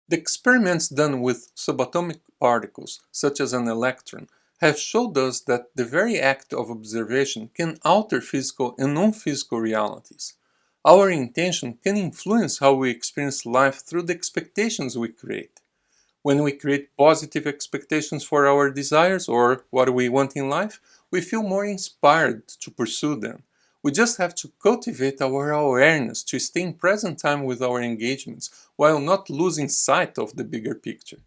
The experiments done with subatomic particles, such as an electron, have showed us that the very act of observation can alter physical and non-physical realities. Our intention can influence how we experience life through the expectations we create. When we create positive expectations for our desires or what we want in life, we feel more inspired to pursue them. We just have to cultivate our awareness to stay in present time with our engagements while not losing sight of the bigger picture.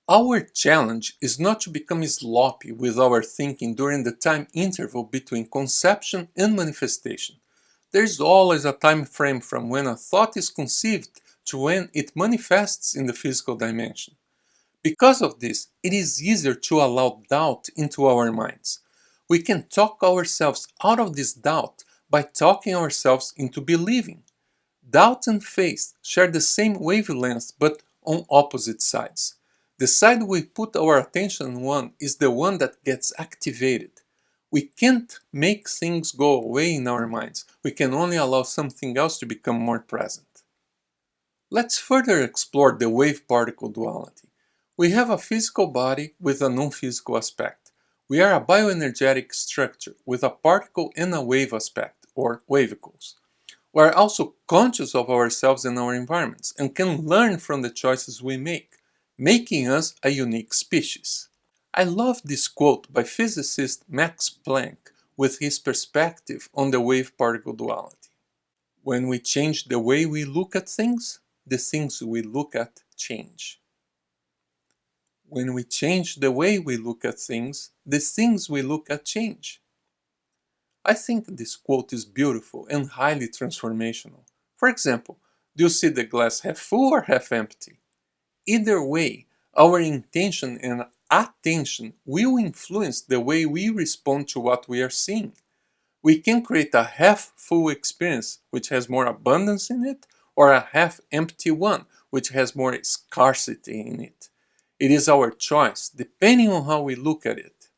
Our challenge is not to become sloppy with our thinking during the time interval between conception and manifestation. There is always a time frame from when a thought is conceived to when it manifests in the physical dimension. Because of this, it is easier to allow doubt into our minds. We can talk ourselves out of this doubt by talking ourselves into believing. Doubt and faith share the same wavelength but on opposite sides. The side we put our attention on is the one that gets activated. We can't make things go away in our minds. We can only allow something else to become more present. Let's further explore the wave-particle duality. We have a physical body with a non-physical aspect. We are a bioenergetic structure with a particle and a wave aspect, or wavicles. We are also conscious of ourselves and our environments, and can learn from the choices we make, making us a unique species. I love this quote by physicist Max Planck with his perspective on the wave-particle duality. When we change the way we look at things, the things we look at change. When we change the way we look at things, the things we look at change. I think this quote is beautiful and highly transformational. For example, do you see the glass half full or half empty? Either way, our intention and attention will influence the way we respond to what we are seeing. We can create a half full experience which has more abundance in it, or a half empty one which has more scarcity in it. It is our choice, depending on how we look at it.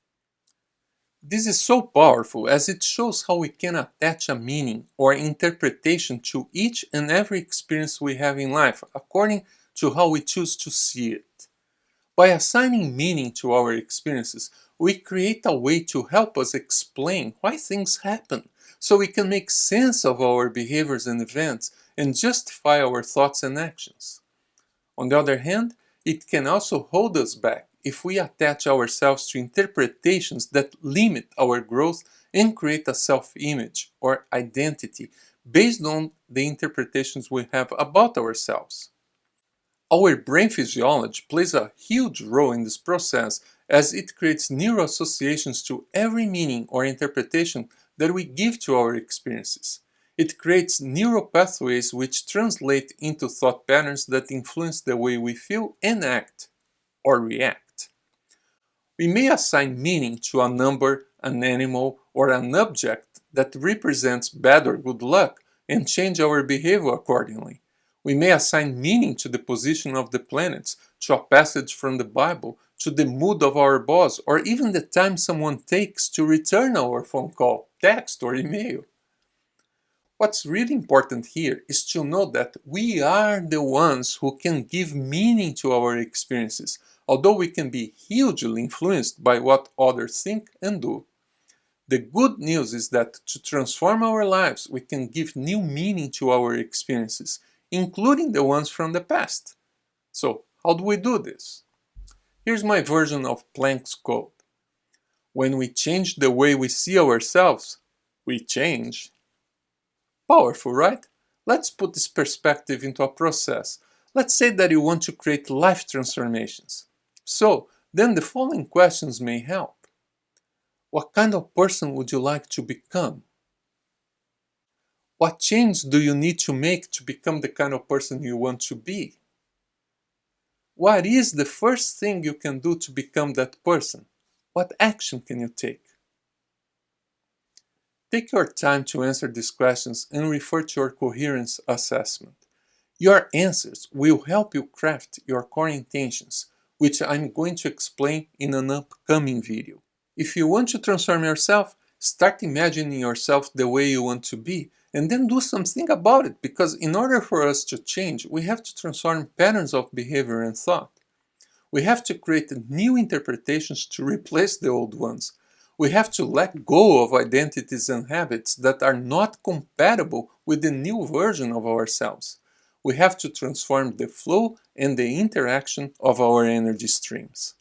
This is so powerful as it shows how we can attach a meaning or interpretation to each and every experience we have in life according to how we choose to see it. By assigning meaning to our experiences, we create a way to help us explain why things happen, so we can make sense of our behaviors and events and justify our thoughts and actions. On the other hand, it can also hold us back if we attach ourselves to interpretations that limit our growth and create a self-image or identity based on the interpretations we have about ourselves. Our brain physiology plays a huge role in this process as it creates neural associations to every meaning or interpretation that we give to our experiences. It creates neural pathways which translate into thought patterns that influence the way we feel and act or react. We may assign meaning to a number, an animal, or an object that represents bad or good luck and change our behavior accordingly. We may assign meaning to the position of the planets, to a passage from the Bible, to the mood of our boss, or even the time someone takes to return our phone call, text, or email. What's really important here is to know that we are the ones who can give meaning to our experiences, although we can be hugely influenced by what others think and do. The good news is that to transform our lives, we can give new meaning to our experiences, including the ones from the past. So, how do we do this? Here's my version of Planck's quote. When we change the way we see ourselves, we change. Powerful, right? Let's put this perspective into a process. Let's say that you want to create life transformations. So, then the following questions may help. What kind of person would you like to become? What change do you need to make to become the kind of person you want to be? What is the first thing you can do to become that person? What action can you take? Take your time to answer these questions and refer to your coherence assessment. Your answers will help you craft your core intentions, which I'm going to explain in an upcoming video. If you want to transform yourself, start imagining yourself the way you want to be and then do something about it, because in order for us to change, we have to transform patterns of behavior and thought. We have to create new interpretations to replace the old ones. We have to let go of identities and habits that are not compatible with the new version of ourselves. We have to transform the flow and the interaction of our energy streams.